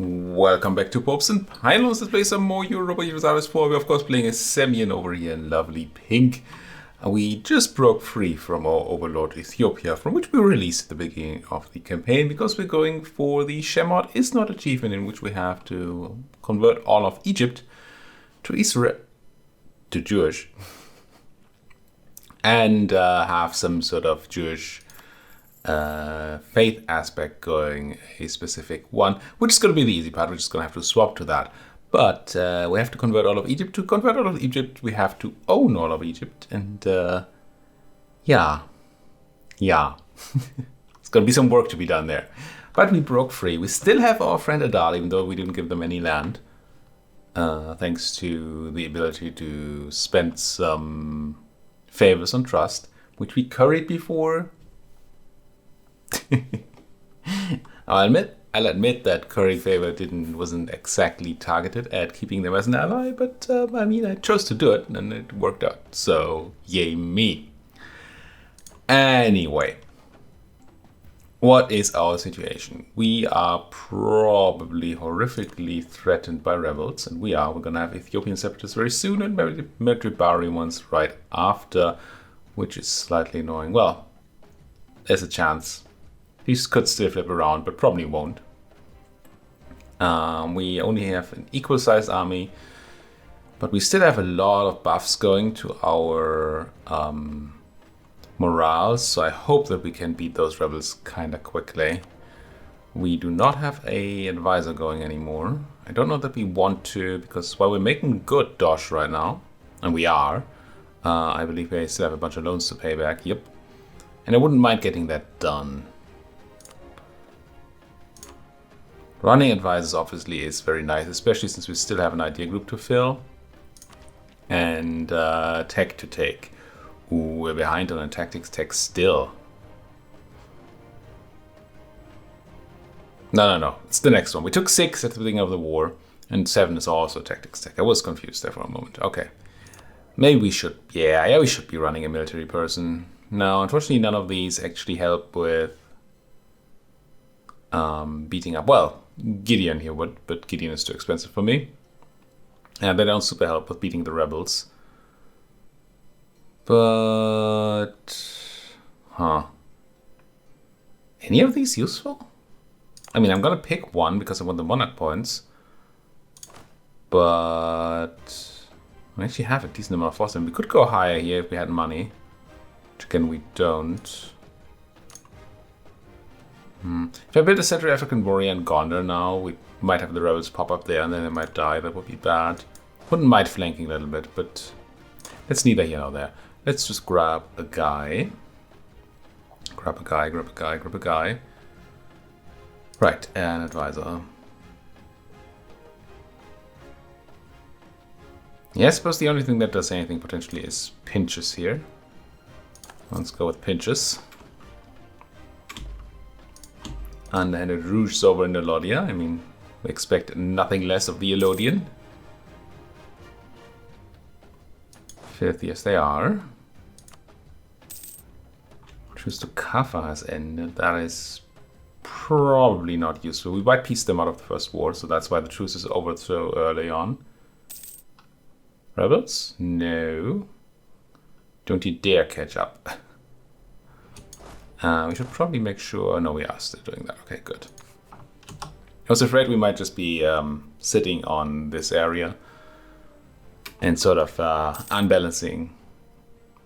Welcome back to Popes and Pylons. Let's play some more Europa Universalis 4. We're of course playing as Semien over here in lovely pink. We just broke free from our overlord Ethiopia, from which we were released at the beginning of the campaign, because we're going for the Shemot Is Not achievement, in which we have to convert all of Egypt to Israel, to Jewish, and have some sort of Jewish faith aspect going, a specific one, which is going to be the easy part. We're just going to have to swap to that. But we have to convert all of Egypt. To convert all of Egypt, we have to own all of Egypt. And yeah. It's going to be some work to be done there. But we broke free. We still have our friend Adal, even though we didn't give them any land. Thanks to the ability to spend some favors on trust, which we curried before. I'll admit that curry favor wasn't exactly targeted at keeping them as an ally, but I chose to do it and it worked out. So yay me. Anyway, what is our situation? We are probably horrifically threatened by rebels, and we're gonna have Ethiopian separatists very soon and military Bari ones right after, which is slightly annoying. Well, there's a chance. These could still flip around, but probably won't. We only have an equal-sized army, but we still have a lot of buffs going to our morale, so I hope that we can beat those rebels kind of quickly. We do not have an advisor going anymore. I don't know that we want to, because while we're making good dosh right now, and we are, I believe we still have a bunch of loans to pay back, yep. And I wouldn't mind getting that done. Running advisors obviously is very nice, especially since we still have an idea group to fill. And tech to take. Ooh, we're behind on a tactics tech still. No. It's the next one. We took 6 at the beginning of the war, and 7 is also tactics tech. I was confused there for a moment. Okay. Maybe we should... Yeah, we should be running a military person. No, unfortunately none of these actually help with beating up... Well, Gideon here would, but Gideon is too expensive for me. And they don't super help with beating the rebels. But... Any of these useful? I mean, I'm gonna pick one because I want the monarch points. But... I actually have a decent amount of force, and we could go higher here if we had money. Which again, we don't. If I build a Central African warrior in Gondar now, we might have the rebels pop up there and then they might die. That would be bad. Wouldn't mind flanking a little bit, but that's neither here nor there. Let's just grab a guy. Grab a guy. Right, an advisor. Yeah, I suppose the only thing that does anything potentially is pinches here. Let's go with pinches. Underhanded Rouges over in Elodia. I mean, we expect nothing less of the Elodian. 5th, yes they are. Truce to Kaffa has ended. That is probably not useful. We might piece them out of the first war, so that's why the truce is over so early on. Rebels? No. Don't you dare catch up. We should probably make sure... No, we are still doing that. Okay, good. I was afraid we might just be sitting on this area and sort of unbalancing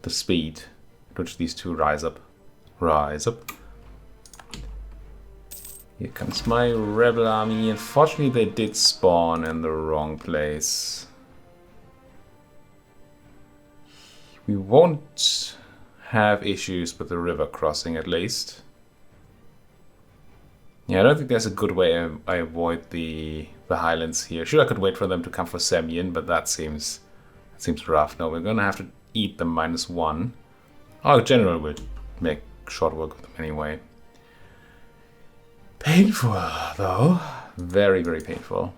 the speed at which these two rise up. Here comes my rebel army. Unfortunately, they did spawn in the wrong place. We won't have issues with the river crossing, at least. Yeah, I don't think there's a good way I avoid the highlands here. Sure, I could wait for them to come for Semien, but that seems rough. No, we're gonna have to eat them -1. Our general will make short work of them anyway. Painful, though. Very, very painful.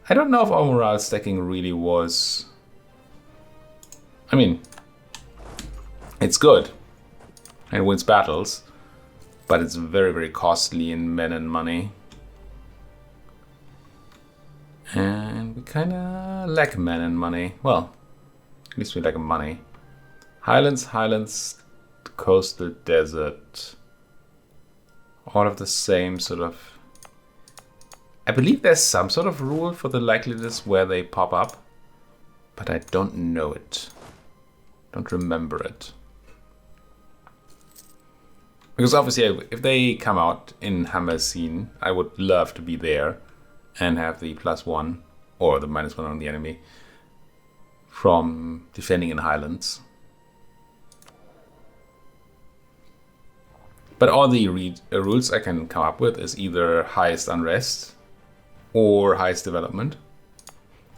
I don't know if our morale stacking really was... I mean... It's good. It wins battles. But it's very, very costly in men and money. And we kind of lack men and money. Well, at least we lack money. Highlands, coastal desert. All of the same sort of... I believe there's some sort of rule for the likeliness where they pop up, but I don't know it. Don't remember it. Because obviously, if they come out in Hammerseen, I would love to be there and have the +1 or the -1 on the enemy from defending in Highlands. But all the rules I can come up with is either highest unrest or highest development.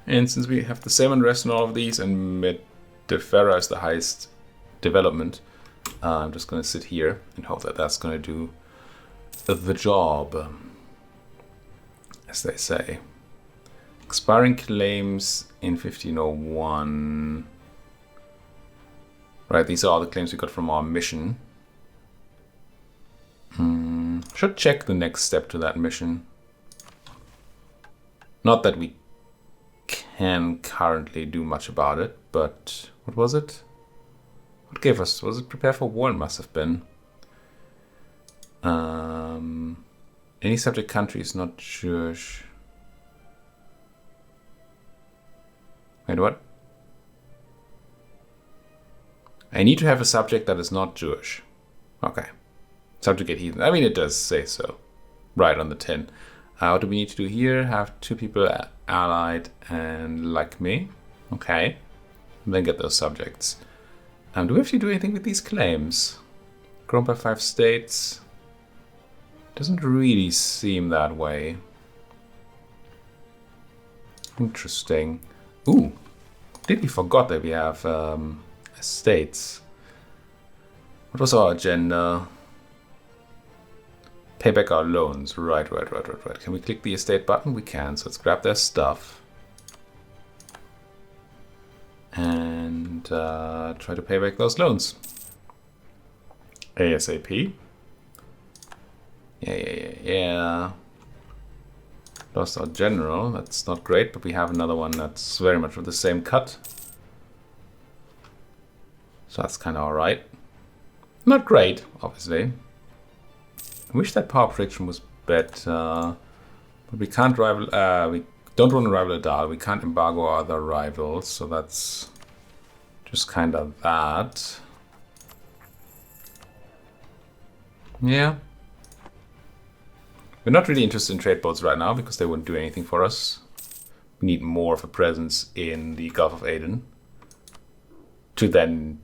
And since we have the same unrest in all of these and Medifera is the highest development, I'm just going to sit here and hope that that's going to do the job, as they say. Expiring claims in 1501. Right, these are all the claims we got from our mission. Should check the next step to that mission. Not that we can currently do much about it, but what was it? What gave us? Was it prepare for war? It must have been. Any subject country is not Jewish. Wait, what? I need to have a subject that is not Jewish. Okay. Subjugate heathen. I mean, it does say so. Right on the tin. What do we need to do here? Have 2 people allied and like me. Okay. And then get those subjects. Do we have to do anything with these claims? Grown by 5 states. Doesn't really seem that way. Interesting. Ooh. Completely forgot that we have estates. What was our agenda? Pay back our loans. Right. Can we click the estate button? We can. So let's grab their stuff. And try to pay back those loans. ASAP. Yeah. Lost our general. That's not great, but we have another one that's very much of the same cut. So that's kind of alright. Not great, obviously. I wish that power prediction was better. But we can't rival. We don't want to rival Adal. We can't embargo our other rivals. So that's just kind of that. Yeah. We're not really interested in trade boats right now because they wouldn't do anything for us. We need more of a presence in the Gulf of Aden to then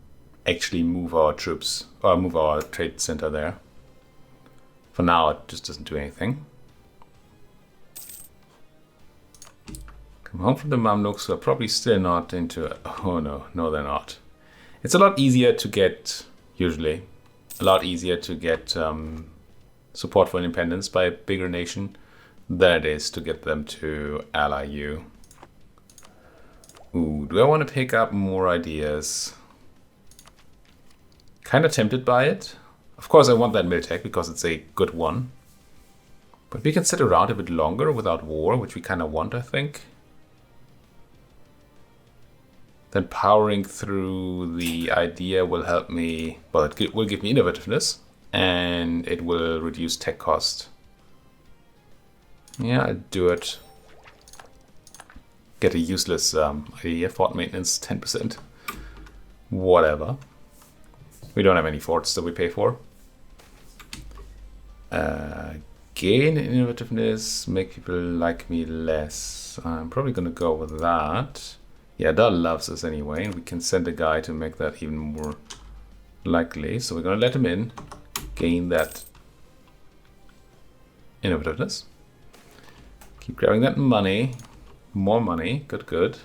actually move our troops or move our trade center there. For now, it just doesn't do anything. Come home from the Mamluks, who are probably still not into it. Oh no, they're not. It's a lot easier to get, usually, a lot easier to get support for independence by a bigger nation than it is to get them to ally you. Ooh, do I want to pick up more ideas? Kind of tempted by it. Of course, I want that Miltech because it's a good one. But we can sit around a bit longer without war, which we kind of want, I think. Then powering through the idea will help me, well, it will give me innovativeness, and it will reduce tech cost. Yeah, I'll do it. Get a useless idea, fort maintenance, 10%. Whatever. We don't have any forts that we pay for. Gain innovativeness, make people like me less. I'm probably going to go with that. Yeah, Dal loves us anyway, and we can send a guy to make that even more likely. So we're going to let him in, gain that innovativeness. Keep grabbing that money. More money. Good.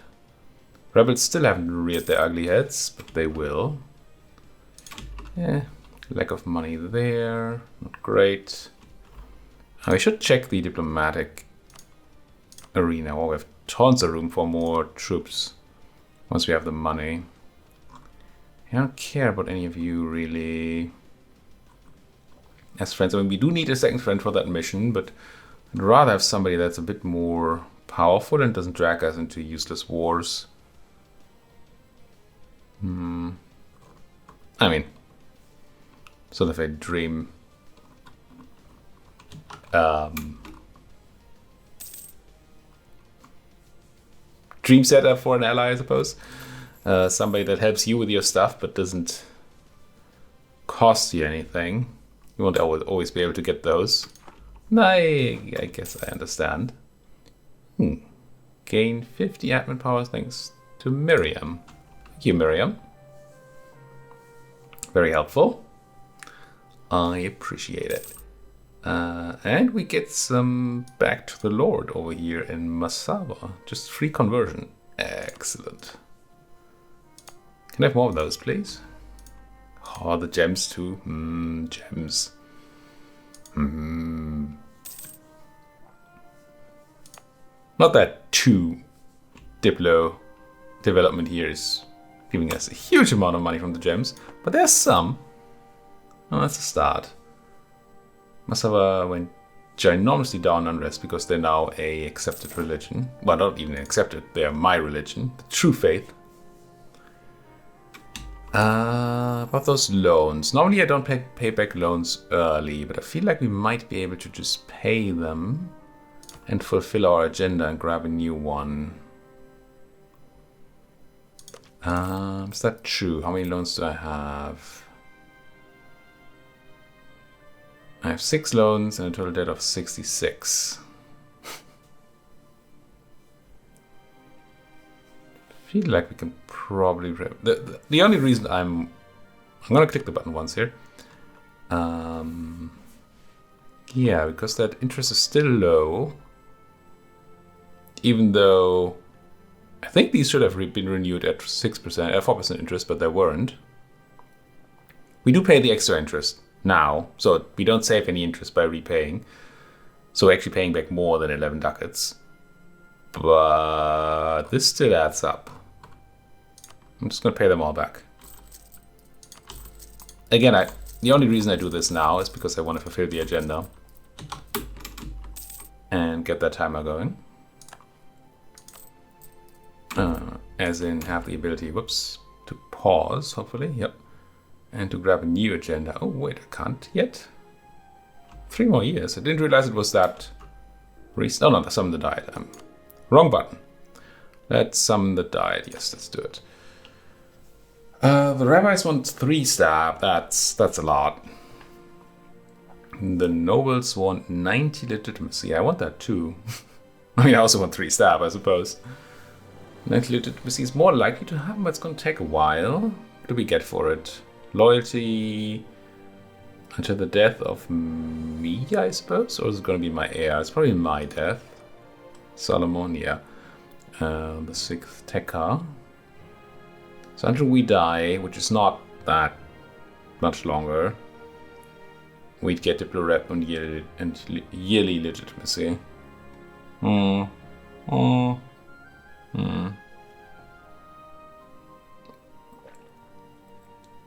Rebels still haven't reared their ugly heads, but they will. Yeah, lack of money there. Not great. We should check the diplomatic arena. Oh, we have tons of room for more troops once we have the money. I don't care about any of you really as friends. I mean, we do need a second friend for that mission, but I'd rather have somebody that's a bit more powerful and doesn't drag us into useless wars. I mean, sort of a dream dream setup for an ally, I suppose. Somebody that helps you with your stuff but doesn't cost you anything. You won't always be able to get those. No, I guess I understand. Gain 50 admin powers thanks to Miriam. Thank you, Miriam. Very helpful. I appreciate it. And we get some back to the Lord over here in Masaba. Just free conversion. Excellent. Can I have more of those, please? Oh, the gems too. Gems. Not that too Diplo development here is giving us a huge amount of money from the gems, but there's some. Oh, that's a start. Masaba went ginormously down unrest because they're now a accepted religion. Well, not even accepted, they are my religion, the true faith. About those loans. Normally I don't pay back loans early, but I feel like we might be able to just pay them and fulfill our agenda and grab a new one. Is that true? How many loans do I have? I have 6 loans and a total debt of 66. I feel like we can probably... The only reason I'm going to click the button once here. Yeah, because that interest is still low. Even though I think these should have been renewed at 4% interest, but they weren't. We do pay the extra interest now, so we don't save any interest by repaying. So we're actually paying back more than 11 ducats. But this still adds up. I'm just going to pay them all back. Again, the only reason I do this now is because I want to fulfill the agenda and get that timer going. As in have the ability, to pause, hopefully, yep. And to grab a new agenda. Oh, wait, I can't yet. 3 more years. I didn't realize it was that recent. Oh, no, summon the diet. Wrong button. Let's summon the diet. Yes, let's do it. The rabbis want 3 stab. That's a lot. The nobles want 90 legitimacy. I want that too. I mean, I also want 3 stab, I suppose. 90 legitimacy is more likely to happen, but it's going to take a while. What do we get for it? Loyalty until the death of me, I suppose? Or is it going to be my heir? It's probably my death. Solomon, yeah. The 6th Tekka. So until we die, which is not that much longer, we'd get Diplo Rep and yearly legitimacy.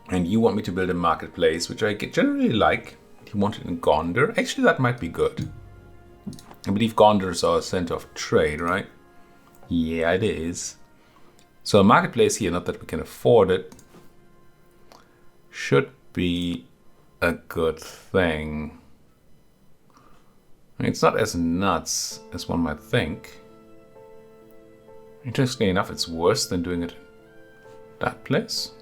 And you want me to build a marketplace, which I generally like. You want it in Gondar. Actually, that might be good. I believe Gondar is our center of trade, right? Yeah, it is. So a marketplace here, not that we can afford it, should be a good thing. I mean, it's not as nuts as one might think. Interestingly enough, it's worse than doing it in that place.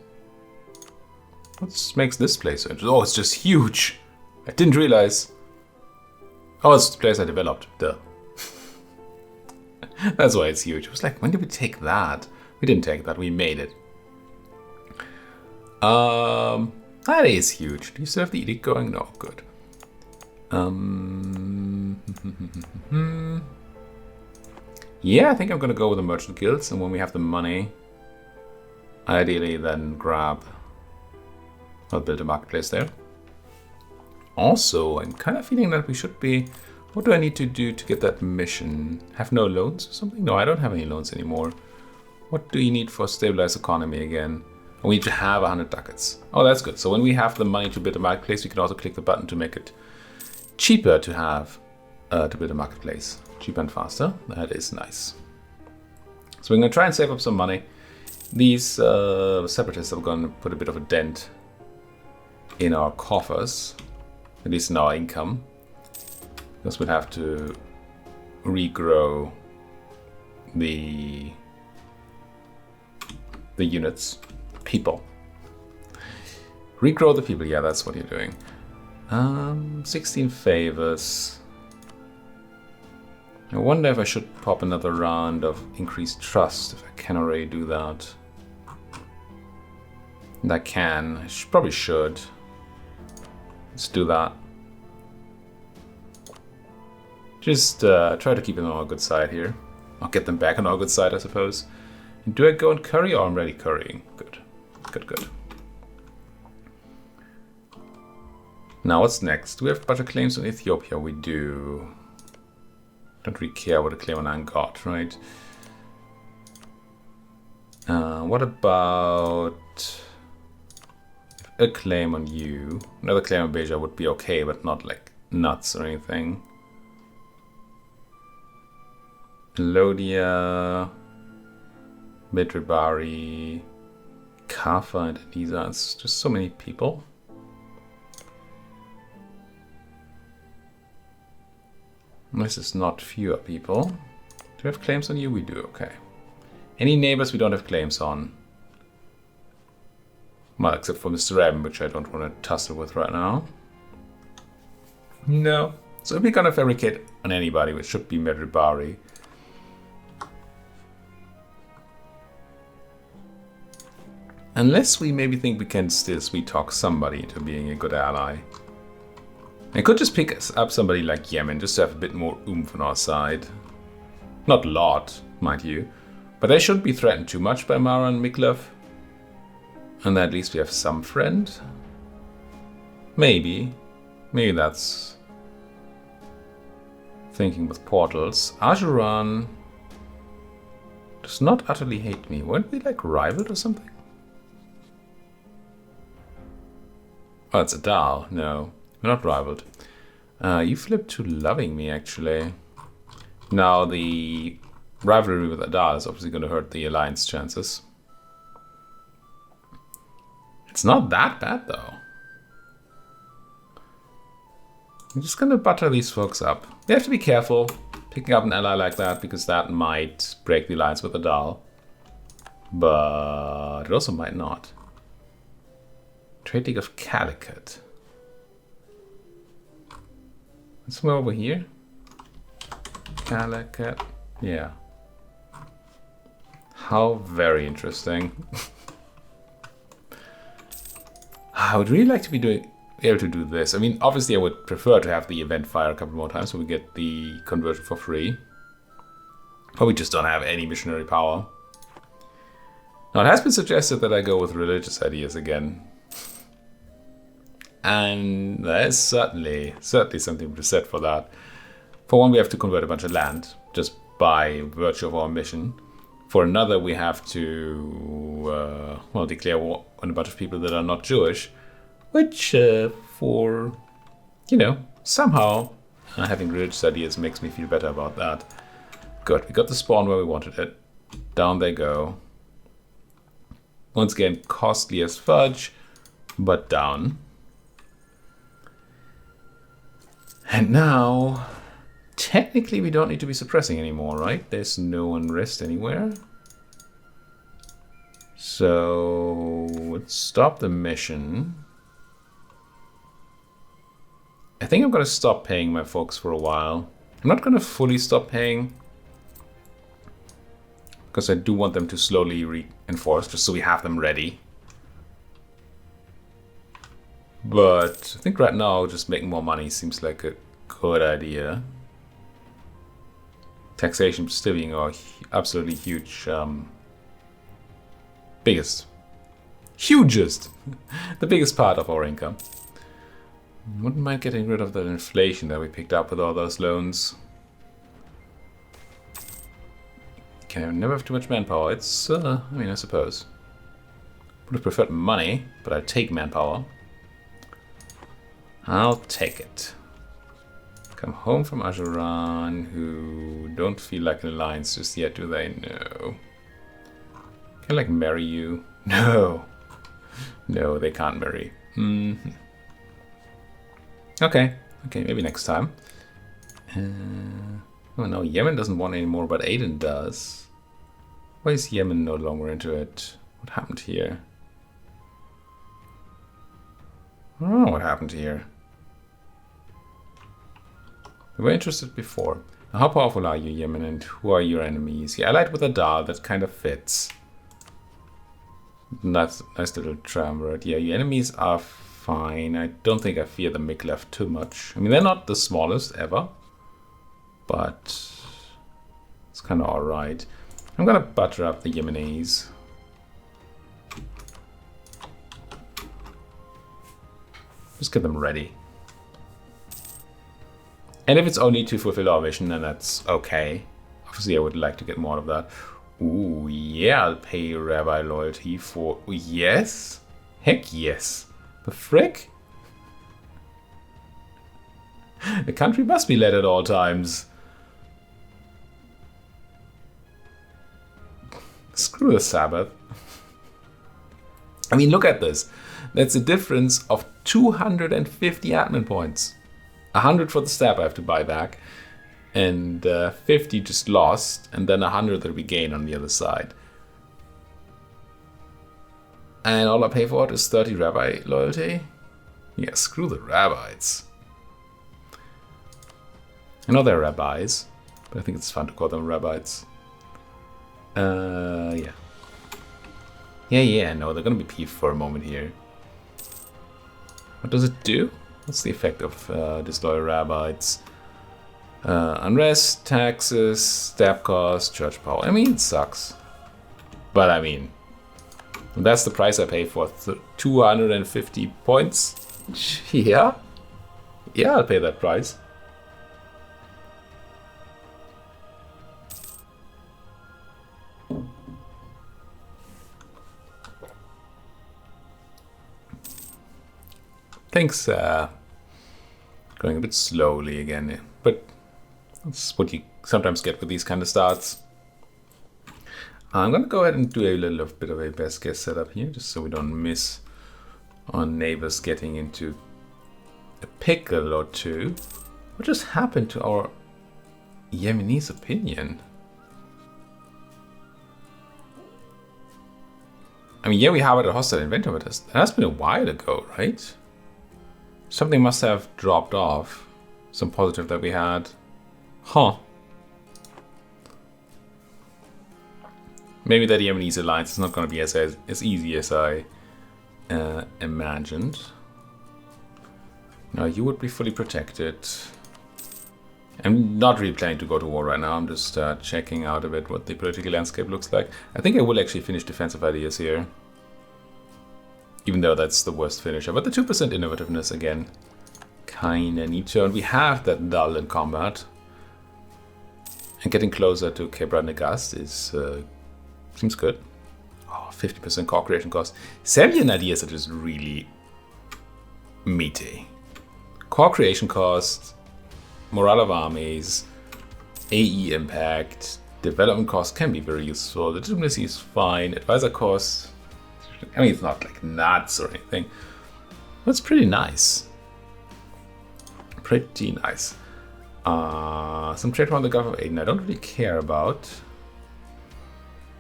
What makes this place so interesting? Oh, it's just huge. I didn't realize. Oh, it's the place I developed. Duh. That's why it's huge. I was like, when did we take that? We didn't take that. We made it. That is huge. Do you still have the edict going? No, good. Yeah, I think I'm gonna go with the merchant guilds, and when we have the money, ideally then I'll build a marketplace there. Also, I'm kind of feeling that we should be... What do I need to do to get that mission? Have no loans or something? No, I don't have any loans anymore. What do you need for stabilized economy again? Oh, we need to have 100 ducats. Oh, that's good. So when we have the money to build a marketplace, we can also click the button to make it cheaper to have to build a marketplace. Cheaper and faster. That is nice. So we're going to try and save up some money. These separatists are going to put a bit of a dent in our coffers, at least in our income, because we'll have to regrow the units, people. Regrow the people, yeah, that's what you're doing. 16 favors. I wonder if I should pop another round of increased trust, if I can already do that. And I can, probably should. Let's do that. Just try to keep them on our good side here. I'll get them back on our good side, I suppose. And do I go and curry, or I'm already currying? Good, good, good. Now what's next? Do we have a bunch of claims on Ethiopia? We do. Don't really care what a claim on Angot, right? What about a claim on you? Another claim on Beja would be okay, but not like nuts or anything. Lodia, Midribari, Kafa, and Adiza. It's just so many people. This is not fewer people. Do we have claims on you? We do, okay. Any neighbors we don't have claims on? Well, except for Mr. M, which I don't want to tussle with right now. No. So if we're gonna fabricate on anybody, which should be Medribari. Unless we maybe think we can still sweet talk somebody into being a good ally. I could just pick up somebody like Yemen, just to have a bit more oomph on our side. Not a lot, mind you. But they shouldn't be threatened too much by Mara and Miklev. And at least we have some friend. Maybe. Maybe that's thinking with portals. Ajuran does not utterly hate me. Weren't we like rivaled or something? Oh, it's Adal. No. We're not rivaled. You flipped to loving me, actually. Now, the rivalry with Adal is obviously going to hurt the alliance chances. It's not that bad, though. I'm just going to butter these folks up. They have to be careful picking up an ally like that, because that might break the alliance with Adal. But it also might not. Trade League of Calicut. Somewhere over here. Calicut. Yeah. How very interesting. I would really like to be able to do this. I mean, obviously I would prefer to have the event fire a couple more times so we get the conversion for free. But we just don't have any missionary power. Now it has been suggested that I go with religious ideas again. And there is certainly something to be said for that. For one, we have to convert a bunch of land, just by virtue of our mission. For another, we have to, declare war on a bunch of people that are not Jewish. Which, somehow having religious ideas makes me feel better about that. Good, we got the spawn where we wanted it. Down they go. Once again, costly as fudge, but down. And now, technically we don't need to be suppressing anymore, right? There's no unrest anywhere. So, let's stop the mission. I think I'm going to stop paying my folks for a while. I'm not going to fully stop paying, because I do want them to slowly reinforce, just so we have them ready. But I think right now just making more money seems like a good idea. Taxation still being our absolutely huge, hugest, the biggest part of our income. Wouldn't mind getting rid of that inflation that we picked up with all those loans. Okay, I never have too much manpower. It's, I suppose. Would have preferred money, but I'd take manpower. I'll take it. Come home from Ajuran, who don't feel like an alliance just yet, do they? No. Can I, like, marry you? No. No, they can't marry. Okay. Okay, maybe next time. Oh no, Yemen doesn't want anymore, but Aden does. Why is Yemen no longer into it? What happened here? I don't know what happened here. We were interested before. Now, how powerful are you, Yemen, and who are your enemies? You're allied with Adal, that kind of fits. Nice little triumvirate. Yeah, your enemies are fine. I don't think I fear the Miklev too much. I mean, they're not the smallest ever, but it's kind of alright. I'm gonna butter up the Yemenis. Just get them ready. And if it's only to fulfill our mission, then that's okay. Obviously, I would like to get more of that. Ooh, yeah, I'll pay Rabbi loyalty for... Yes? Heck yes. The frick? The country must be led at all times. Screw the Sabbath. I mean, look at this. That's a difference of 250 admin points. 100 for the stab I have to buy back, and 50 just lost, and then 100 that we gain on the other side. And all I pay for it is 30 rabbi loyalty? Yeah, screw the rabbis. I know they're rabbis, but I think it's fun to call them rabbis. Yeah. Yeah, no, they're gonna be peeved for a moment here. What does it do? What's the effect of disloyal rabbis? Unrest, taxes, stab cost, church power. I mean, it sucks. But I mean, that's the price I pay for 250 points. Yeah? Yeah, I'll pay that price. Things going a bit slowly again, but that's what you sometimes get with these kind of starts. I'm going to go ahead and do a little bit of a best guess setup here, just so we don't miss our neighbors getting into a pickle or two. What just happened to our Yemenis opinion? I mean, yeah, we have it a hostile inventor, but that's been a while ago, right? Something must have dropped off. Some positive that we had. Huh. Maybe that Yemenis alliance is not going to be as easy as I imagined. No, you would be fully protected. I'm not really planning to go to war right now. I'm just checking out a bit what the political landscape looks like. I think I will actually finish defensive ideas here. Even though that's the worst finisher. But the 2% innovativeness again. Kinda neat to. And we have that dull in combat. And getting closer to Kebra Negast is seems good. Oh, 50% core creation cost. Semien ideas are just really meaty. Core creation cost, morale of armies, AE impact, development cost can be very useful. Legitimacy is fine. Advisor cost, I mean, it's not like nuts or anything. That's pretty nice. Pretty nice. Some trade around the Gulf of Aden I don't really care about.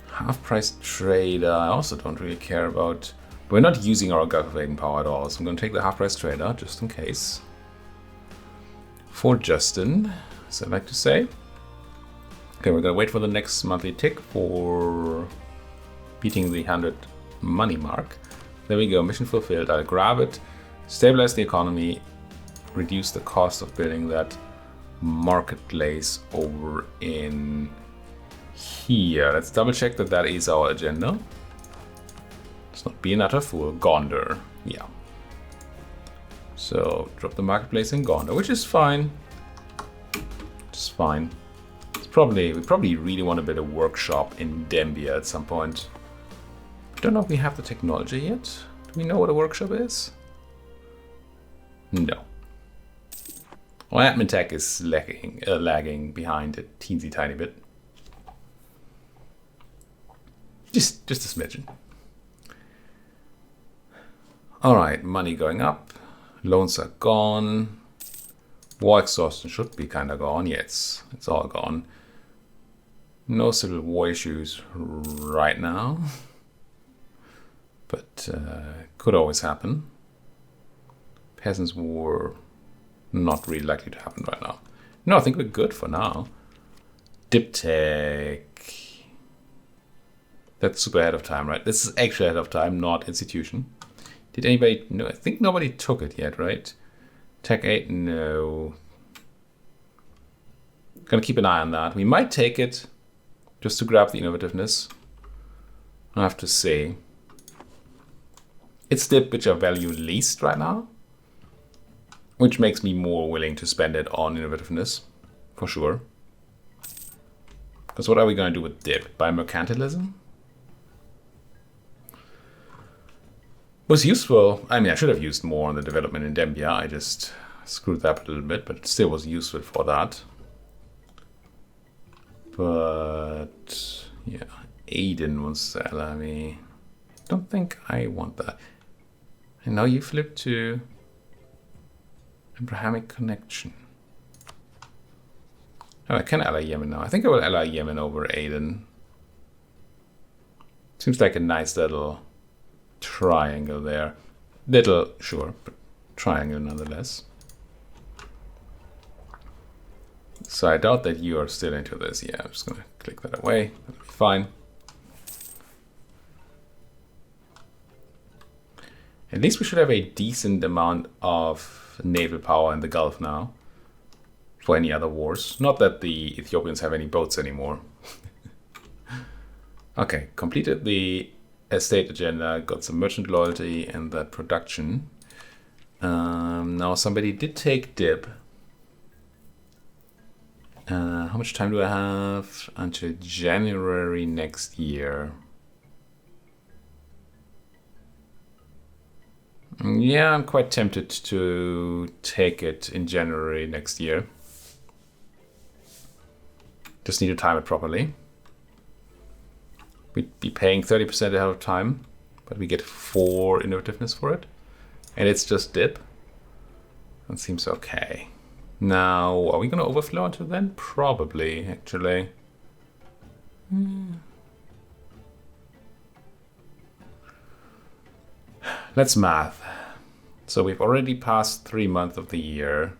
Half-price trader I also don't really care about. We're not using our Gulf of Aden power at all, so I'm going to take the half-price trader just in case. For Justin, as I like to say. Okay, we're going to wait for the next monthly tick for beating the 100 money mark. There we go, mission fulfilled. I'll grab it, stabilize the economy, reduce the cost of building that marketplace over in here. Let's double check that that is our agenda. Let's not be an utter fool. Gondar, yeah. So drop the marketplace in Gondar, which is fine. Just fine. It's we probably really want to build a workshop in Dembia at some point. Don't know if we have the technology yet. Do we know what a workshop is? No. Our admin tech is lagging behind a teensy tiny bit. Just a smidgen. All right, money going up. Loans are gone. War exhaustion should be kind of gone. Yeah, it's all gone. No civil war issues right now. But could always happen. Peasants' war, not really likely to happen right now. No, I think we're good for now. Diptech. That's super ahead of time, right? This is actually ahead of time, not institution. Did anybody... No, I think nobody took it yet, right? Tech 8, no. Gonna keep an eye on that. We might take it just to grab the innovativeness. I have to say. It's the which I value least right now. Which makes me more willing to spend it on innovativeness. For sure. Because what are we going to do with dip? Buy mercantilism? Was useful. I mean, I should have used more on the development in Dembia. I just screwed that up a little bit, but it still was useful for that. But yeah, Aiden wants to allow me. Don't think I want that. And now you flip to Abrahamic connection. Oh, I can ally Yemen now. I think I will ally Yemen over Aden. Seems like a nice little triangle there. Little, sure, but triangle nonetheless. So I doubt that you are still into this. Yeah, I'm just going to click that away. That'll be fine. At least we should have a decent amount of naval power in the Gulf now for any other wars. Not that the Ethiopians have any boats anymore. Okay, completed the estate agenda, got some merchant loyalty and that production. Now somebody did take dib. How much time do I have until January next year? Yeah, I'm quite tempted to take it in January next year. Just need to time it properly. We'd be paying 30% ahead of time, but we get 4 innovativeness for it. And it's just dip. That seems okay. Now, are we going to overflow until then? Probably, actually. Let's math. So we've already passed 3 months of the year.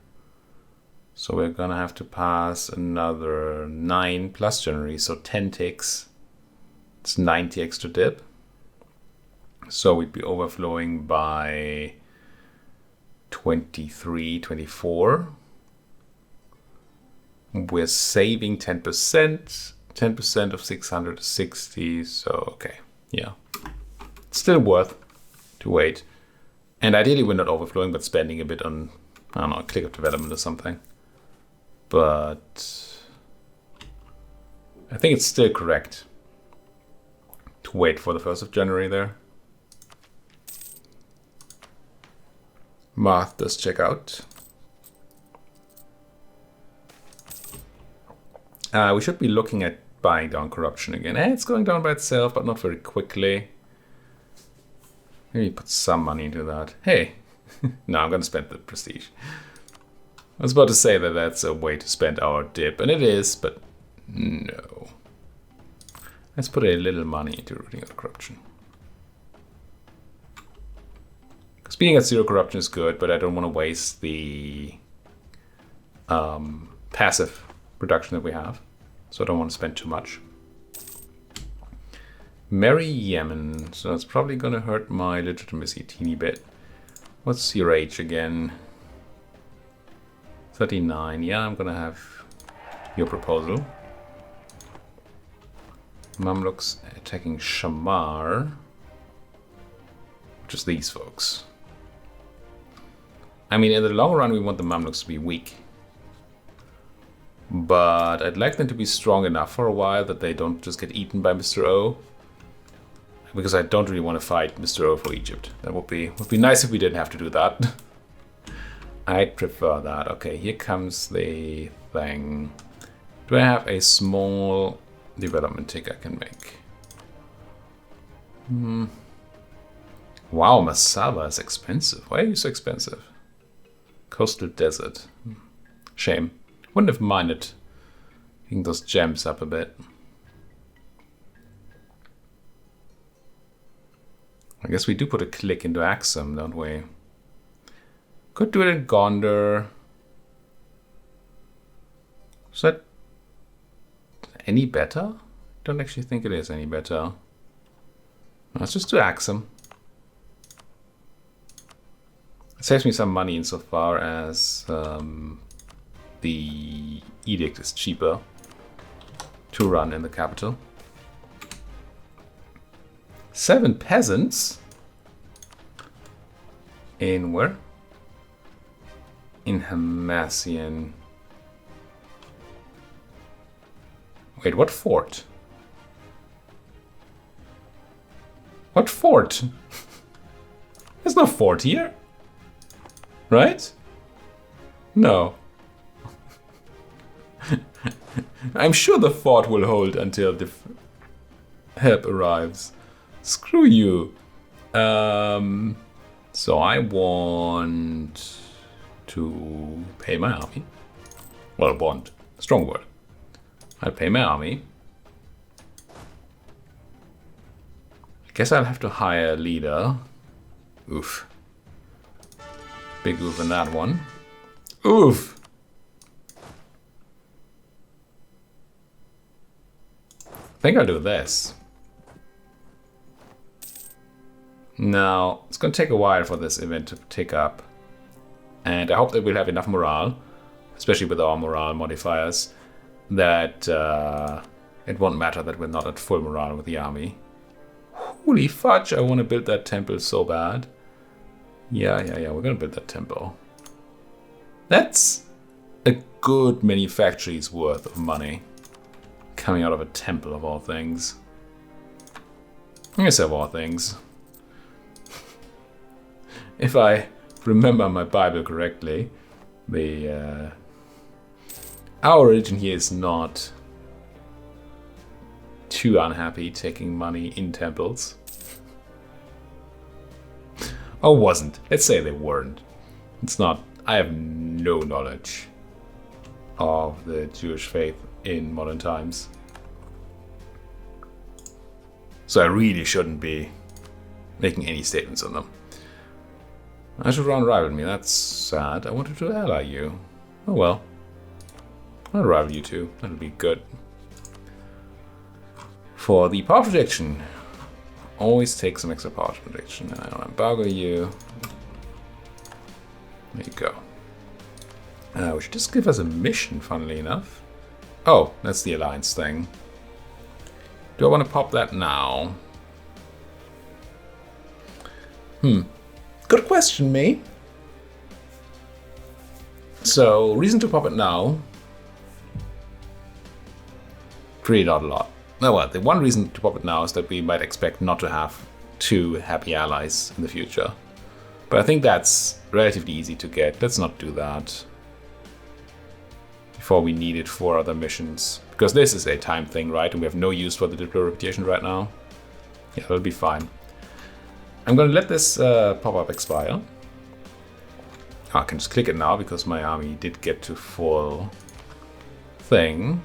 So we're going to have to pass another 9 plus January, so 10 ticks. It's 90 extra dip. So we'd be overflowing by 23, 24. We're saving 10%. 10% of 660. So, okay. Yeah. It's still worth to wait. And ideally we're not overflowing, but spending a bit on, I don't know, a click of development or something. But I think it's still correct to wait for the 1st of January there. Math does check out. We should be looking at buying down corruption again. It's going down by itself, but not very quickly. Maybe put some money into that. Hey, no, I'm going to spend the prestige. I was about to say that that's a way to spend our dip, and it is, but no. Let's put a little money into rooting out corruption. Because being at 0 corruption is good, but I don't want to waste the passive production that we have. So I don't want to spend too much. Marry Yemen. So that's probably going to hurt my legitimacy a teeny bit. What's your age again? 39. Yeah, I'm going to have your proposal. Mamluks attacking Shamar. Just these folks. I mean, in the long run, we want the Mamluks to be weak. But I'd like them to be strong enough for a while that they don't just get eaten by Mr. O. Because I don't really want to fight Mr. O for Egypt. That would be nice if we didn't have to do that. I'd prefer that. Okay, here comes the thing. Do I have a small development tick I can make? Wow, Masala is expensive. Why are you so expensive? Coastal desert. Shame. Wouldn't have minded picking those gems up a bit. I guess we do put a click into Axum, don't we? Could do it in Gondor. Is that any better? Don't actually think it is any better. Let's just do Axum. It saves me some money insofar as the edict is cheaper to run in the capital. 7 peasants? In where? In Hamasien. Wait, what fort? What fort? There's no fort here. Right? No. I'm sure the fort will hold until the help arrives. Screw you. So I want to pay my army. Well, want. Strong word. I'll pay my army. I guess I'll have to hire a leader. Oof. Big oof in that one. Oof! I think I'll do this. Now, it's going to take a while for this event to tick up. And I hope that we'll have enough morale, especially with our morale modifiers, that it won't matter that we're not at full morale with the army. Holy fudge, I want to build that temple so bad. Yeah, we're going to build that temple. That's a good many factories worth of money coming out of a temple of all things. I guess of all things. If I remember my Bible correctly, our religion here is not too unhappy taking money in temples. Or wasn't. Let's say they weren't. It's not. I have no knowledge of the Jewish faith in modern times. So I really shouldn't be making any statements on them. I should run rival me. That's sad. I wanted to ally you. Oh well. I'll rival you too. That'll be good. For the power projection. Always take some extra power projection. And I'll embargo you. There you go. Which just give us a mission, funnily enough. Oh, that's the alliance thing. Do I want to pop that now? Good question, me. So, reason to pop it now. Really not a lot. No, well, the one reason to pop it now is that we might expect not to have 2 happy allies in the future. But I think that's relatively easy to get. Let's not do that before we need it for other missions. Because this is a time thing, right? And we have no use for the diplo reputation right now. Yeah, that'll be fine. I'm going to let this pop-up expire. I can just click it now because my army did get to full thing.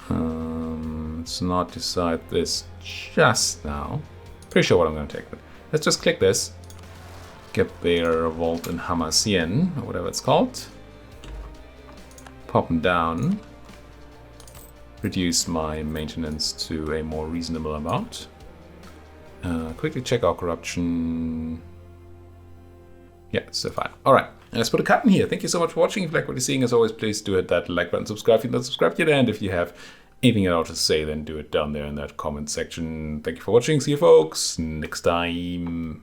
Let's not decide this just now. Pretty sure what I'm going to take, but let's just click this. Get their revolt in Hamasien, or whatever it's called. Pop them down. Reduce my maintenance to a more reasonable amount. Quickly check our corruption. Yeah, still fine. Alright, let's put a cut in here. Thank you so much for watching. If you like what you're seeing, as always, please do hit that like button, subscribe if you're not subscribed yet, and if you have anything at all to say, then do it down there in that comment section. Thank you for watching. See you folks next time.